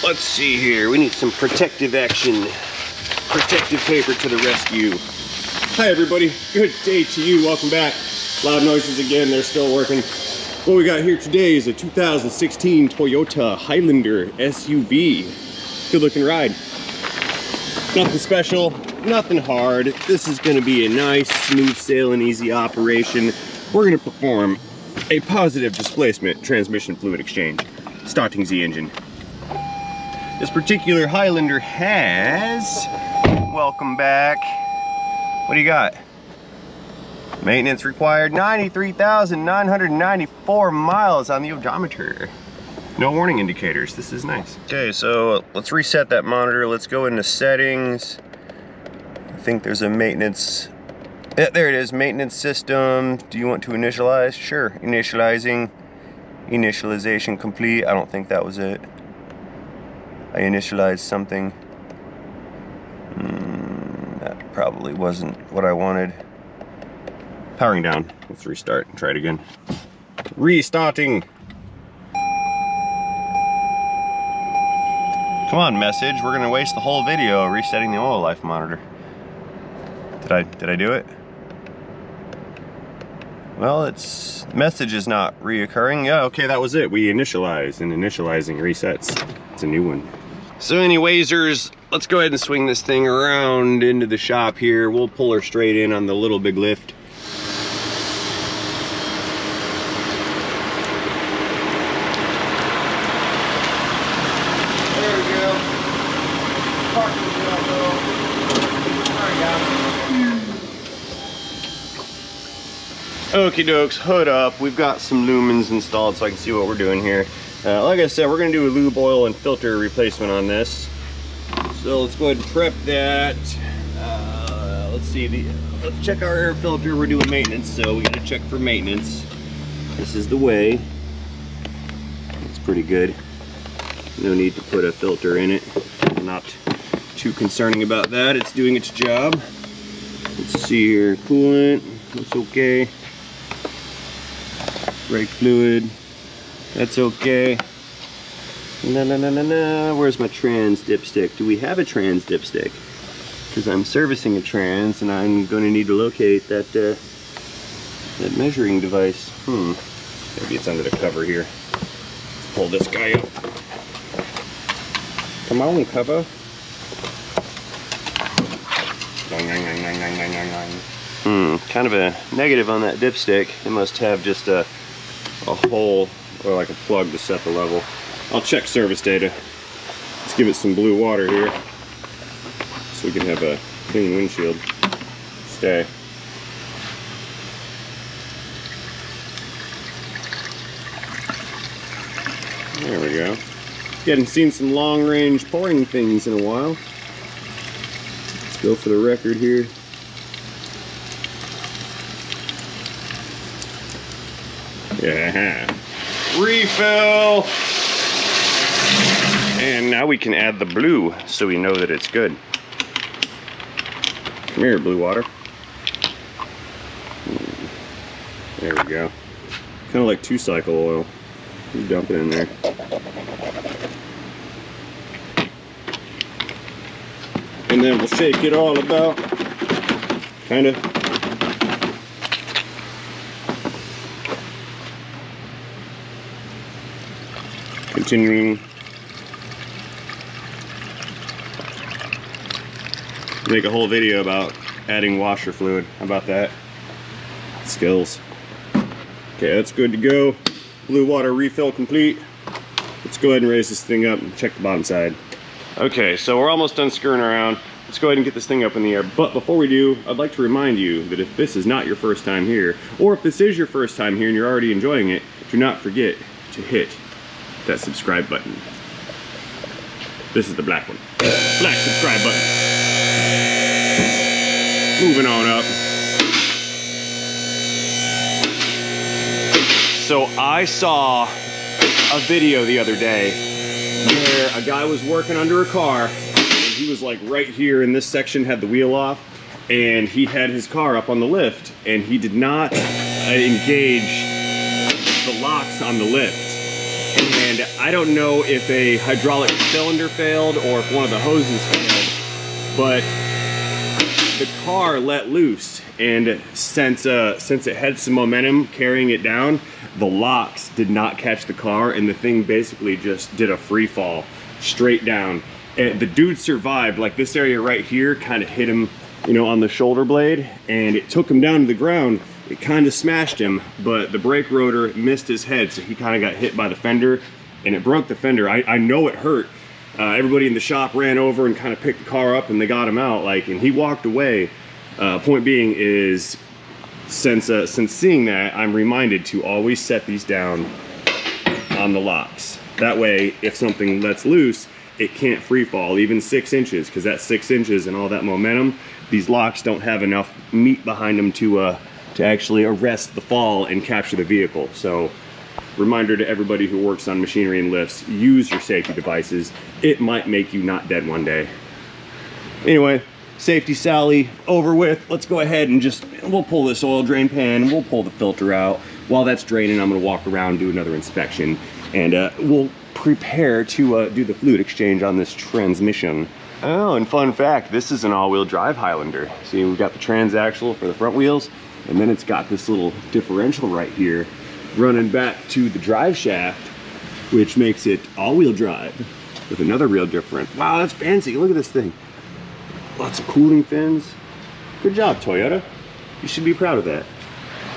let's see here. We need some protective action. Protective paper to the rescue. Hi everybody, good day to you. Welcome back. Loud noises again, they're still working. What we got here today is a 2016 Toyota Highlander SUV. Good looking ride. Nothing special, nothing hard. This is gonna be a nice, smooth sailing, easy operation. We're gonna perform a positive displacement transmission fluid exchange. Starting the engine. This particular Highlander has, welcome back. What do you got? Maintenance required, 93,994 miles on the odometer. No warning indicators, this is nice. Okay, so let's reset that monitor. Let's go into settings. I think there's a maintenance, yeah, there it is, maintenance system. Do you want to initialize? Sure, initializing. Initialization complete. I don't think that was it. I initialized something. That probably wasn't what I wanted. Powering down. Let's restart and try it again. Restarting. Come on, message. We're gonna waste the whole video resetting the oil life monitor. Did I do it? Well, its message is not reoccurring. Yeah, okay, that was it. We initialized, and initializing resets. It's a new one. So anywaysers, let's go ahead and swing this thing around into the shop here. We'll pull her straight in on the little big lift. There we go. Parking wheel, though. Okie dokes, hood up. We've got some lumens installed so I can see what we're doing here. Like I said, we're gonna do a lube oil and filter replacement on this. So let's go ahead and prep that. Let's see, let's check our air filter. We're doing maintenance, so we gotta check for maintenance. This is the way. It's pretty good. No need to put a filter in it. I'm not too concerning about that. It's doing its job. Let's see here, coolant, looks okay. Brake fluid, that's okay. No. Where's my trans dipstick? Do we have a trans dipstick? Because I'm servicing a trans and I'm going to need to locate that that measuring device. Maybe it's under the cover here. Let's pull this guy up. Come on, cover. Kind of a negative on that dipstick. It must have just a hole or like a plug to set the level. I'll check service data. Let's give it some blue water here so we can have a clean windshield. Stay. There we go. Hadn't seen some long range pouring things in a while. Let's go for the record here. Yeah. Refill. And now we can add the blue so we know that it's good. Come here, blue water. There we go. Kind of like 2-cycle oil. You dump it in there. And then we'll shake it all about. Kind of. Continuing. Make a whole video about adding washer fluid. How about that? Skills. Okay, that's good to go. Blue water refill complete. Let's go ahead and raise this thing up and check the bottom side. Okay, so we're almost done screwing around. Let's go ahead and get this thing up in the air. But before we do, I'd like to remind you that if this is not your first time here, or if this is your first time here and you're already enjoying it, do not forget to hit that subscribe button. This is the black one. Black subscribe button. Moving on up. So I saw a video the other day where a guy was working under a car and he was like right here in this section, had the wheel off, and he had his car up on the lift and he did not engage the locks on the lift. And and I don't know if a hydraulic cylinder failed or if one of the hoses failed, but the car let loose, and since it had some momentum carrying it down, the locks did not catch the car, and the thing basically just did a free fall straight down. And the dude survived. Like, this area right here kind of hit him, you know, on the shoulder blade, and it took him down to the ground. It kind of smashed him, but the brake rotor missed his head, so he kind of got hit by the fender, and it broke the fender. I know it hurt. Everybody in the shop ran over and kind of picked the car up, and they got him out, like, and he walked away. Point being is, since seeing that, I'm reminded to always set these down on the locks. That way, if something lets loose, it can't free fall, even 6 inches, because that 6 inches and all that momentum, these locks don't have enough meat behind them to actually arrest the fall and capture the vehicle. So, reminder to everybody who works on machinery and lifts, use your safety devices. It might make you not dead one day. Anyway, safety Sally over with. Let's go ahead and we'll pull this oil drain pan, and we'll pull the filter out. While that's draining, I'm gonna walk around, do another inspection, and we'll prepare to do the fluid exchange on this transmission. Oh, and fun fact, this is an all-wheel drive Highlander. See, we've got the transaxle for the front wheels, and then it's got this little differential right here running back to the drive shaft, which makes it all-wheel drive with another real different. Wow, that's fancy. Look at this thing. Lots of cooling fins. Good job, Toyota. You should be proud of that.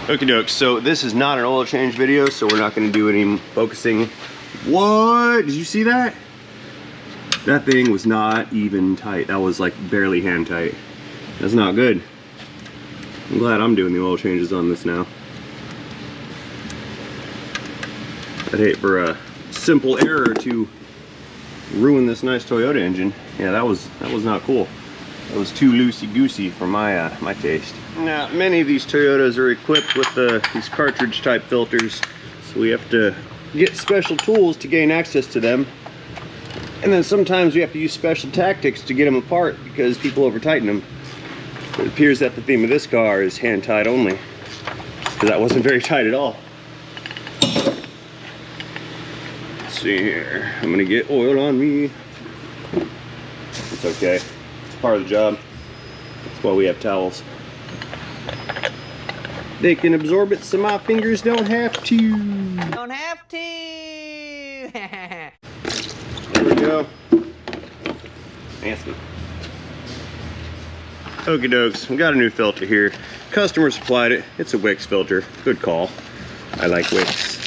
Okie doke, so this is not an oil change video, so we're not going to do any focusing. What? Did you see that? That thing was not even tight. That was like barely hand tight. That's not good. I'm glad I'm doing the oil changes on this now. I'd hate for a simple error to ruin this nice Toyota engine. Yeah, that was not cool. That was too loosey-goosey for my my taste. Now, many of these Toyotas are equipped with these cartridge type filters, so we have to get special tools to gain access to them. And then sometimes we have to use special tactics to get them apart because people over tighten them. It appears that the theme of this car is hand tight only, because that wasn't very tight at all. See here, I'm gonna get oil on me. It's okay, it's part of the job. That's why we have towels. They can absorb it so my fingers don't have to. Don't have to. There we go. Nasty. Okie dokes, we got a new filter here. Customer supplied it. It's a Wix filter. Good call. I like Wix.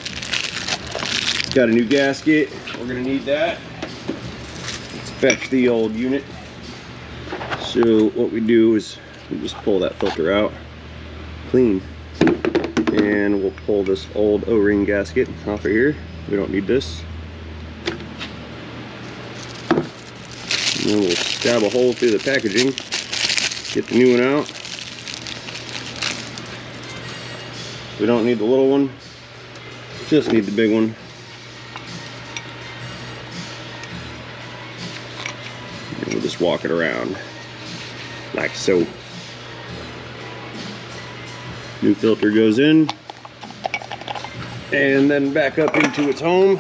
Got a new gasket. We're gonna need that. Let's fetch the old unit. So what we do is we just pull that filter out clean, and we'll pull this old O-ring gasket off of here. We don't need this. And then we'll stab a hole through the packaging, get the new one out. We don't need the little one, just need the big one. And we'll just walk it around like so. New filter goes in, and then back up into its home,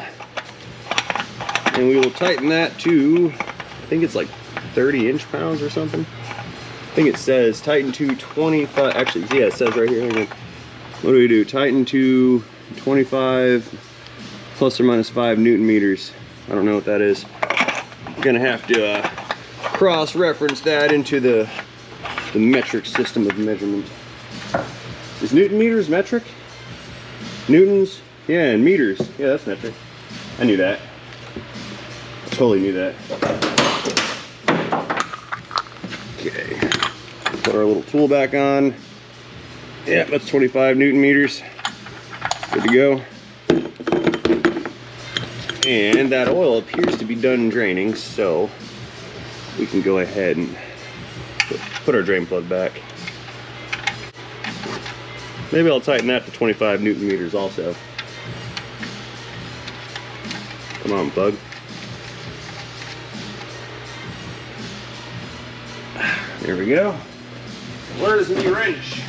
and we will tighten that to, I think it's like 30 inch-pounds or something. I think it says tighten to 25, actually, yeah, it says right here. What do we do? Tighten to 25 plus or minus 5 Newton meters. I don't know what that is. I'm gonna have to cross-reference that into the metric system of measurement. Is Newton meters metric? Newtons? Yeah, and meters. Yeah, that's metric. I knew that. I totally knew that. Okay. Put our little tool back on. Yeah, that's 25 Newton meters. Good to go. And that oil appears to be done draining, so we can go ahead and put our drain plug back. Maybe I'll tighten that to 25 Newton meters also. Come on, plug. There we go. Where's the wrench?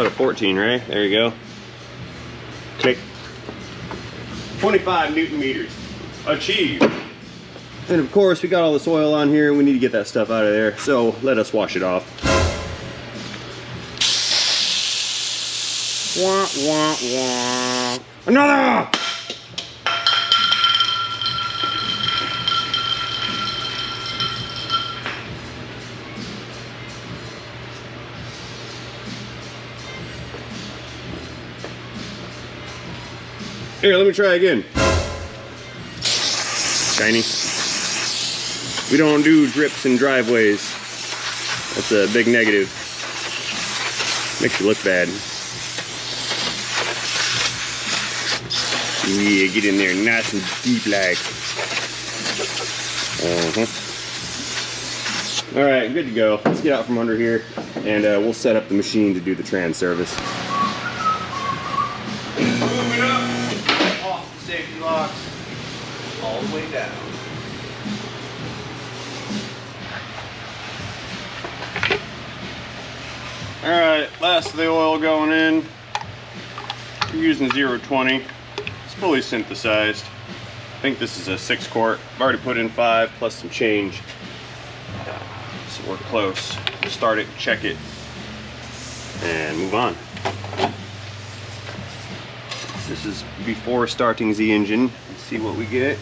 about a 14, right? There you go. Click. 25 Newton meters. Achieved. And of course, we got all this oil on here and we need to get that stuff out of there. So let us wash it off. Wah, wah, wah. Another! Here, let me try again. Shiny. We don't do drips in driveways. That's a big negative. Makes you look bad. Yeah, get in there nice and deep like. All right, good to go. Let's get out from under here and we'll set up the machine to do the trans service. Move it up. Off the safety locks. All the way down. All right, last of the oil going in. We're using 020. It's fully synthesized. I think this is a 6 quart. I've already put in 5 plus some change. So we're close. We'll start it, check it, and move on. This is before starting the engine. Let's see what we get.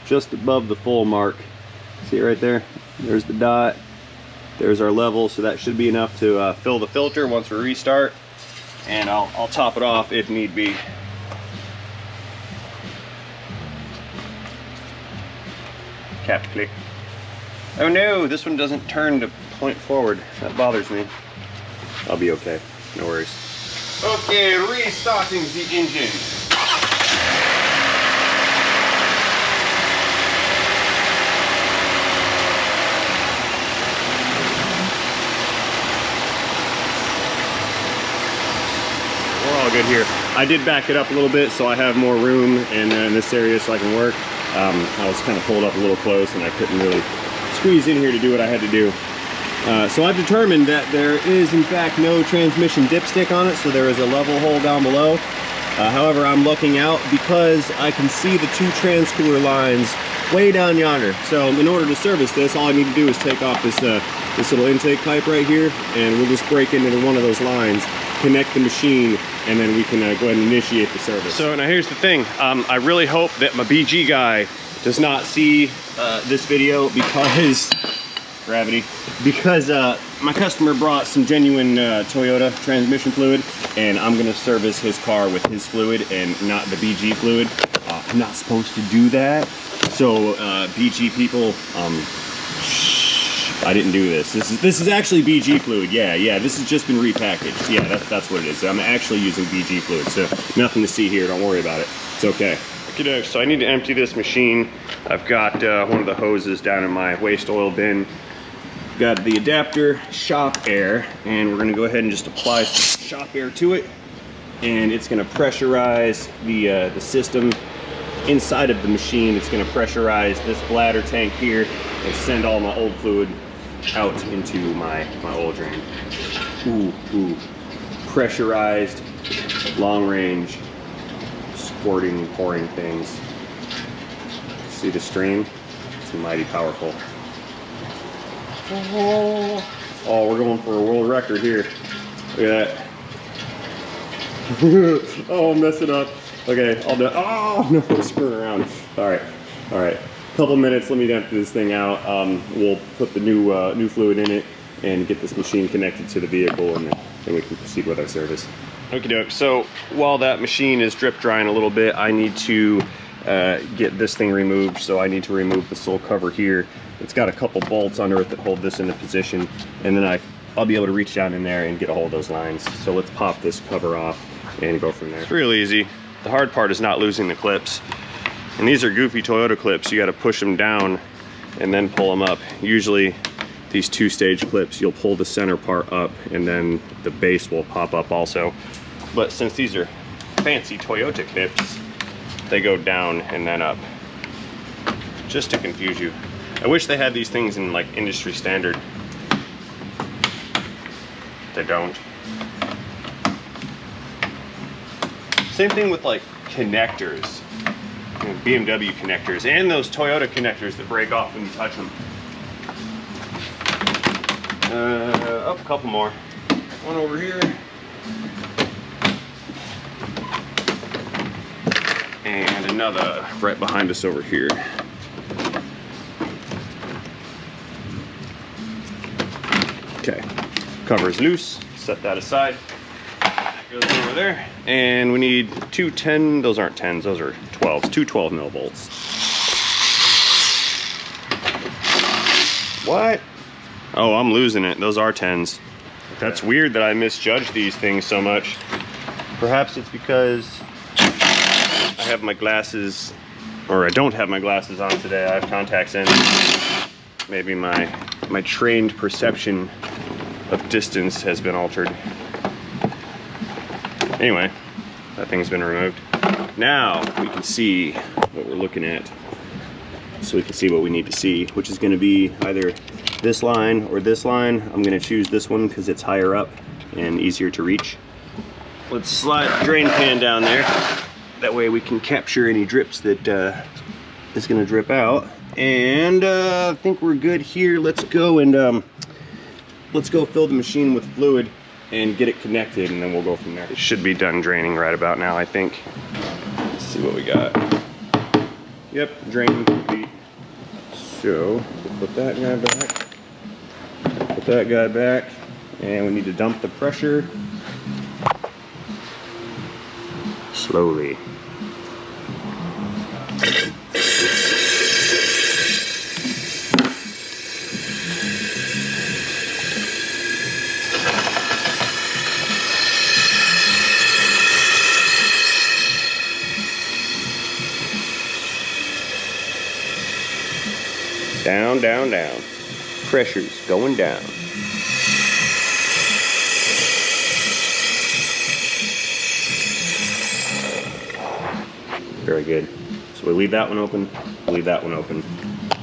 Just above the full mark. See it right there? There's the dot. There's our level, so that should be enough to fill the filter once we restart. And I'll top it off if need be. Cap click. Oh no, this one doesn't turn to point forward. That bothers me. I'll be okay, no worries. Okay, restarting the engine. We're all good here. I did back it up a little bit so I have more room in this area so I can work. I was kind of pulled up a little close and I couldn't really squeeze in here to do what I had to do. So I've determined that there is in fact no transmission dipstick on it, so there is a level hole down below. However, I'm looking out because I can see the 2 trans cooler lines way down yonder. So in order to service this, all I need to do is take off this little intake pipe right here, and we'll just break into one of those lines, connect the machine, and then we can go ahead and initiate the service. So now here's the thing. I really hope that my BG guy does not see this video because gravity, because my customer brought some genuine Toyota transmission fluid, and I'm gonna service his car with his fluid and not the BG fluid. I'm not supposed to do that. So BG people, I didn't do this. This is actually BG fluid. Yeah, this has just been repackaged. Yeah, that's what it is. I'm actually using BG fluid, so nothing to see here. Don't worry about it. It's okay. Okay, so I need to empty this machine. I've got one of the hoses down in my waste oil bin. Got the adapter shop air, and we're gonna go ahead and just apply some shop air to it, and it's gonna pressurize the system inside of the machine. It's gonna pressurize this bladder tank here and send all my old fluid out into my oil drain. Ooh, pressurized, long range, squirting, pouring things. See the stream? It's mighty powerful. Oh, we're going for a world record here. Look at that. Oh, I'm messing up. Okay, I'll do it. Oh, no, I'm screwing around. All right. Couple minutes, let me empty this thing out. We'll put the new fluid in it and get this machine connected to the vehicle, and then we can proceed with our service. Okie doke. So while that machine is drip drying a little bit, I need to get this thing removed. So I need to remove the sole cover here. It's got a couple bolts under it that hold this into position, and then I'll be able to reach down in there and get a hold of those lines. So let's pop this cover off and go from there. It's real easy. The hard part is not losing the clips. And these are goofy Toyota clips. You got to push them down and then pull them up. Usually these 2-stage clips, you'll pull the center part up and then the base will pop up also. But since these are fancy Toyota clips, they go down and then up, just to confuse you. I wish they had these things in like industry standard. they don't. Same thing with like connectors, you know, BMW connectors, and those Toyota connectors that break off when you touch them. Up a couple more. One over here. And another right behind us over here. Okay, cover's loose, set that aside. That goes over there. And we need two 10, those aren't 10s, those are 12s, two 12 millivolts. What? Oh, I'm losing it, those are 10s. That's weird that I misjudged these things so much. Perhaps it's because I have my glasses, or I don't have my glasses on today. I have contacts in. Maybe my trained perception of distance has been altered. Anyway, that thing's been removed. Now we can see what we're looking at. So we can see what we need to see, which is going to be either this line or this line. I'm going to choose this one because it's higher up and easier to reach. Let's slide the drain pan down there. That way we can capture any drips that is going to drip out. And I think we're good here. Let's go and let's go fill the machine with fluid and get it connected, and then we'll go from there. It should be done draining right about now, I think. Let's see what we got. Yep, draining complete. So we'll put that guy back. Put that guy back, and we need to dump the pressure slowly. Down, down, down. Pressure's going down. Very good. So we leave that one open, leave that one open,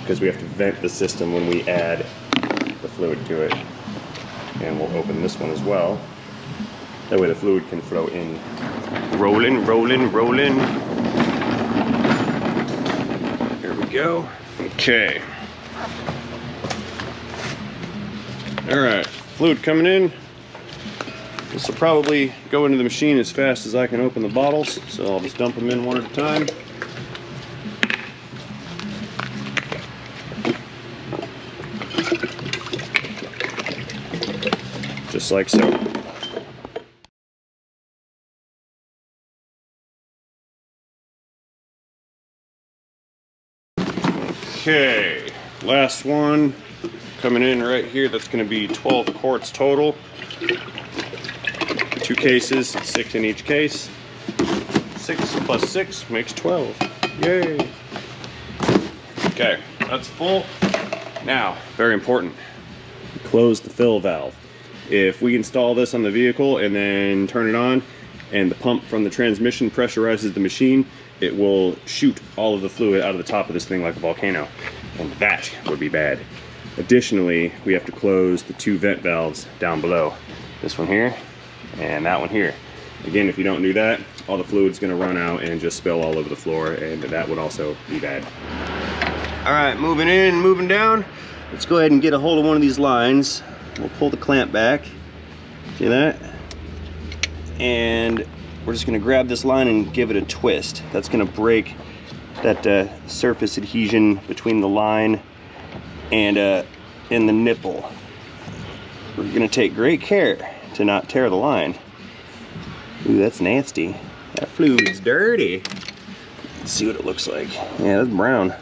because we have to vent the system when we add the fluid to it. And we'll open this one as well. That way the fluid can flow in. Rolling, rolling, rolling. There we go. Okay. All right, fluid coming in. This will probably go into the machine as fast as I can open the bottles, so I'll just dump them in one at a time. Just like so. Okay, last one coming in right here. That's going to be 12 quarts total. 2 cases, 6 in each case. 6 plus 6 makes 12. Yay! Okay, that's full. Now, very important, close the fill valve. If we install this on the vehicle and then turn it on, and the pump from the transmission pressurizes the machine, it will shoot all of the fluid out of the top of this thing like a volcano, and that would be bad. Additionally, we have to close the 2 vent valves down below. This one here and that one here. Again, if you don't do that, all the fluid's gonna run out and just spill all over the floor, and that would also be bad. All right, moving in, moving down. Let's go ahead and get a hold of one of these lines. We'll pull the clamp back. See that? And we're just gonna grab this line and give it a twist. That's gonna break that surface adhesion between the line and the nipple. We're gonna take great care to not tear the line. Ooh, that's nasty. That fluid's dirty. Let's see what it looks like. Yeah, that's brown.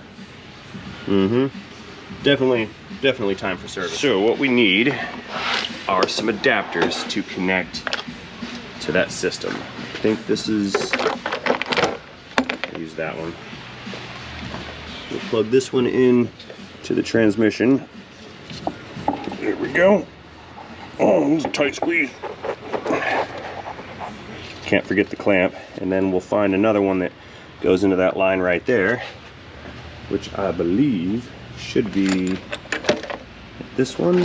Definitely time for service. So what we need are some adapters to connect to that system. I think this is, I'll use that one. We'll plug this one in to the transmission. There we go. Oh, it's a tight squeeze. Can't forget the clamp. And then we'll find another one that goes into that line right there, which I believe should be this one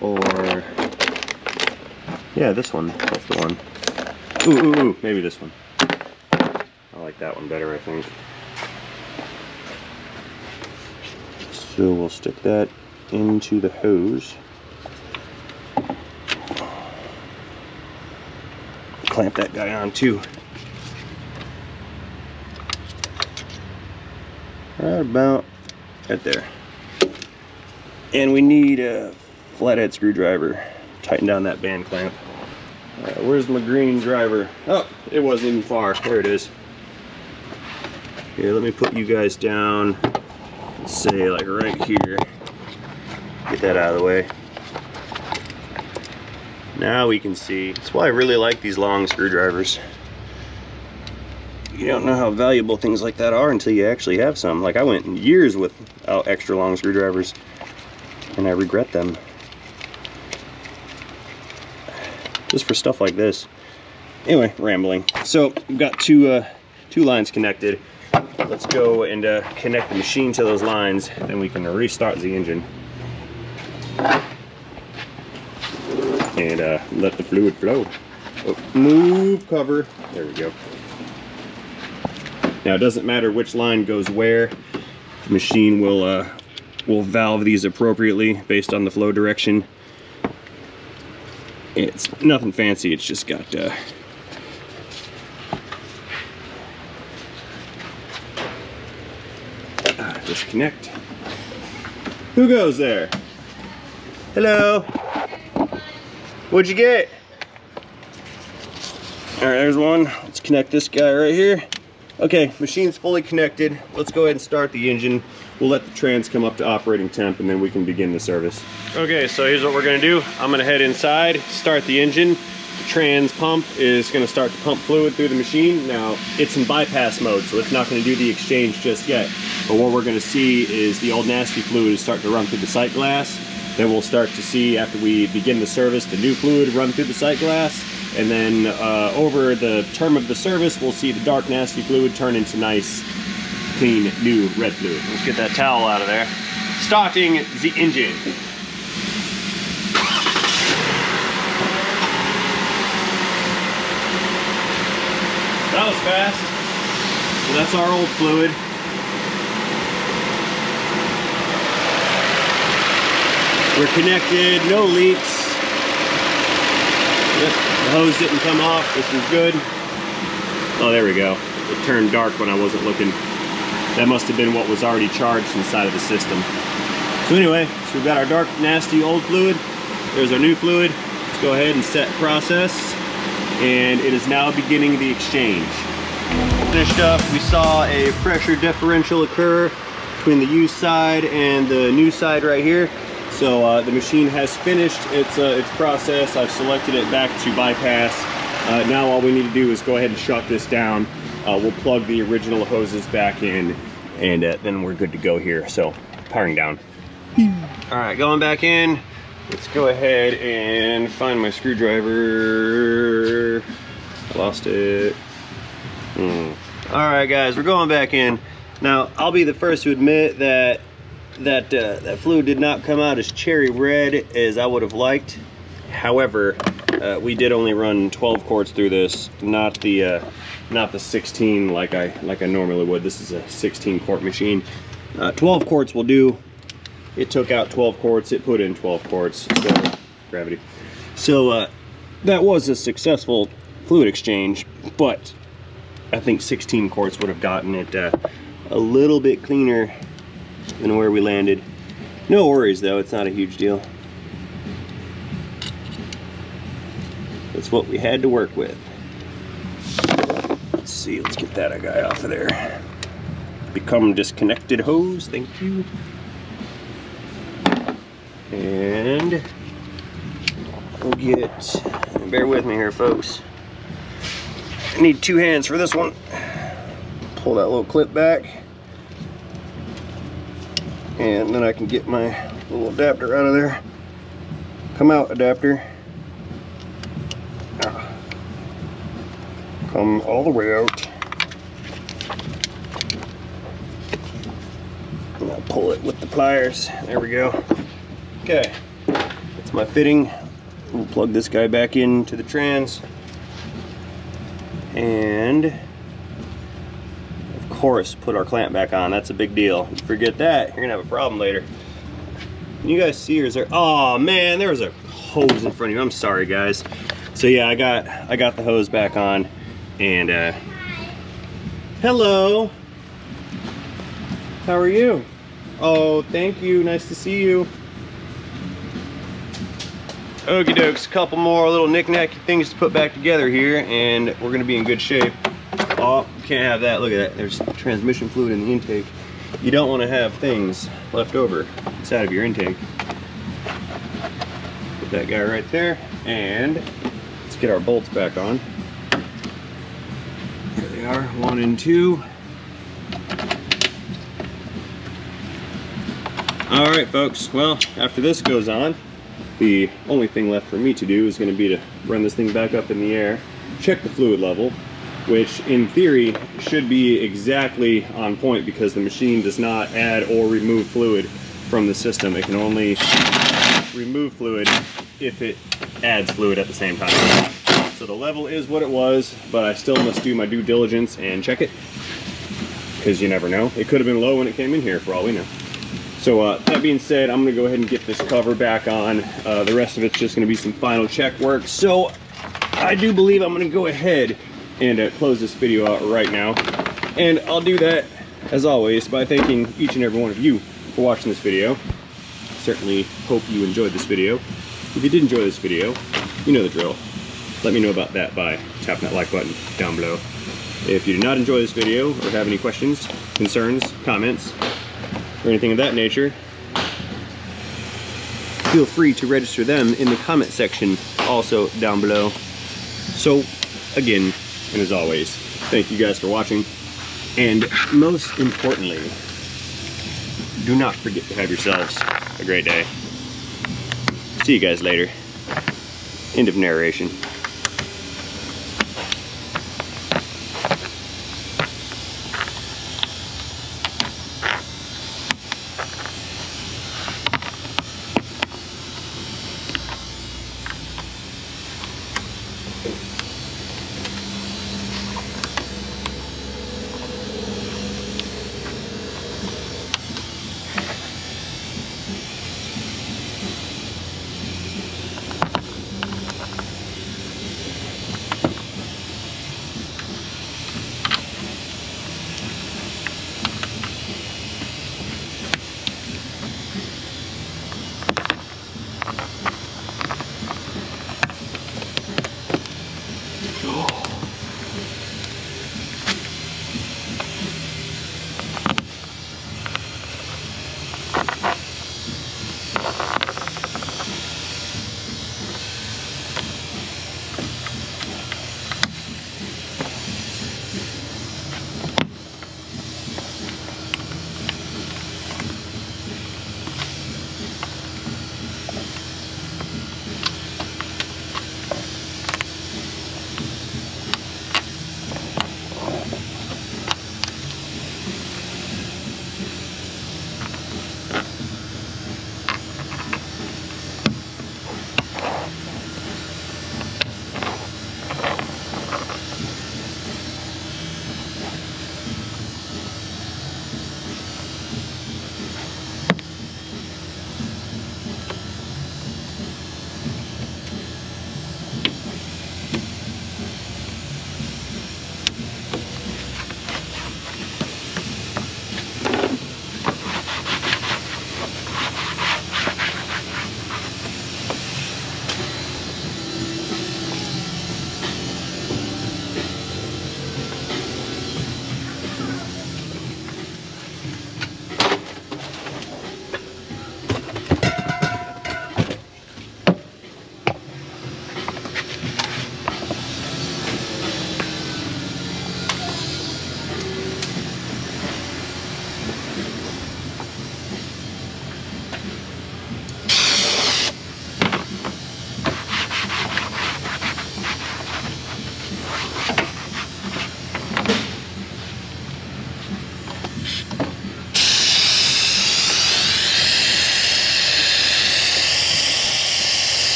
or Yeah, this one. That's the one. Ooh, maybe this one. I like that one better, I think. So we'll stick that into the hose. Clamp that guy on too. Right about right there. And we need a flathead screwdriver. Tighten down that band clamp. Where's my green driver? Oh, it wasn't even far. There it is. Here, let me put you guys down. Let's say like right here. Get that out of the way. Now we can see. That's why I really like these long screwdrivers. You don't know how valuable things like that are until you actually have some. Like I went years without extra long screwdrivers, and I regret them. Just for stuff like this. Anyway, rambling. So we've got two lines connected. Let's go and connect the machine to those lines, then we can restart the engine and let the fluid flow. Oh, move cover. There we go. Now it doesn't matter which line goes where. The machine will valve these appropriately based on the flow direction. It's nothing fancy. It's just got disconnect. Who goes there? Hello. What'd you get? All right, there's one. Let's connect this guy right here. Okay, machine's fully connected. Let's go ahead and start the engine. We'll let the trans come up to operating temp and then we can begin the service. Okay, so here's what we're gonna do. I'm gonna head inside, start the engine. The trans pump is gonna start to pump fluid through the machine. Now, it's in bypass mode, so it's not gonna do the exchange just yet. But what we're gonna see is the old nasty fluid is starting to run through the sight glass. Then we'll start to see, after we begin the service, the new fluid run through the sight glass. And then over the term of the service, we'll see the dark nasty fluid turn into nice, clean, new red fluid. Let's get that towel out of there. Starting the engine. That was fast. So that's our old fluid. We're connected, no leaks. Yep, the hose didn't come off, this is good. Oh, there we go. It turned dark when I wasn't looking. That must have been what was already charged inside of the system. So anyway, so we've got our dark, nasty old fluid. There's our new fluid. Let's go ahead and set process. And it is now beginning the exchange. Finished up, we saw a pressure differential occur between the used side and the new side right here. So the machine has finished its process. I've selected it back to bypass. Now all we need to do is go ahead and shut this down. We'll plug the original hoses back in, and then we're good to go here. So powering down. All right, going back in. Let's go ahead and find my screwdriver. I lost it. All right, guys, we're going back in. Now, I'll be the first to admit that that fluid did not come out as cherry red as I would have liked. However, we did only run 12 quarts through this, not the 16 like I normally would. This is a 16 quart machine. 12 quarts will do. It took out 12 quarts. It put in 12 quarts. So gravity. So that was a successful fluid exchange, but I think 16 quarts would have gotten it a little bit cleaner than where we landed. No worries though, it's not a huge deal. That's what we had to work with. Let's see, let's get that guy off of there. Become disconnected hose, thank you. And we'll get, bear with me here folks. I need two hands for this one. Pull that little clip back. And then I can get my little adapter out of there. Come out, adapter. Come all the way out. And I'll pull it with the pliers. There we go. Okay, that's my fitting we'll plug this guy back into the trans, and of course put our clamp back on. That's a big deal. If you forget that, you're gonna have a problem later. Can you guys see, or is there, oh man, there was a hose in front of you. I'm sorry guys. So yeah, I got the hose back on, and hello, how are you? Oh, thank you, nice to see you. Okie dokes, a couple more little knick-knacky things to put back together here, and we're gonna be in good shape. Oh, can't have that, look at that, there's transmission fluid in the intake. You don't want to have things left over inside of your intake. Put that guy right there, and let's get our bolts back on. Here they are, 1 and 2. All right, folks, well, after this goes on, the only thing left for me to do is going to be to run this thing back up in the air, check the fluid level, which in theory should be exactly on point because the machine does not add or remove fluid from the system. It can only remove fluid if it adds fluid at the same time. So the level is what it was, but I still must do my due diligence and check it, because you never know. It could have been low when it came in here for all we know. So that being said, I'm gonna go ahead and get this cover back on. The rest of it's just gonna be some final check work. So I do believe I'm gonna go ahead and close this video out right now. And I'll do that, as always, by thanking each and every one of you for watching this video. Certainly hope you enjoyed this video. If you did enjoy this video, you know the drill. Let me know about that by tapping that like button down below. If you did not enjoy this video or have any questions, concerns, comments, or anything of that nature, feel free to register them in the comment section also down below. So again, and as always, thank you guys for watching, and most importantly, do not forget to have yourselves a great day. See you guys later. End of narration.